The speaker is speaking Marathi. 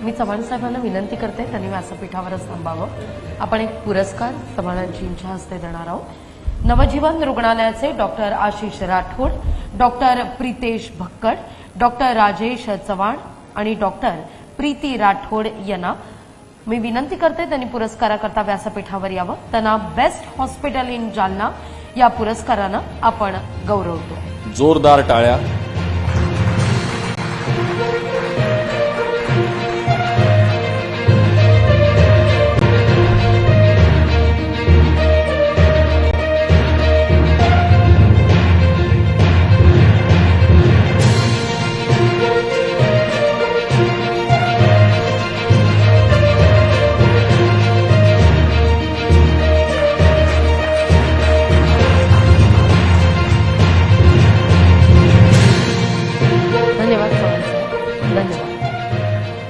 मी चव्हाण साहेबांना विनंती करते त्यांनी व्यासपीठावरच थांबावं. आपण एक पुरस्कार चव्हाणांजींच्या हस्ते देणार आहोत. नवजीवन रुग्णालयाचे doctor Ashish Rathod, doctor Pritesh Bhakkad, doctor Rajesh Chavan आणि डॉक्टर प्रीती राठोड यांना मी विनंती करते त्यांनी पुरस्काराकरता व्यासपीठावर यावं. त्यांना बेस्ट हॉस्पिटल इन जालना या पुरस्कारानं आपण गौरवतो. जोरदार टाळ्या.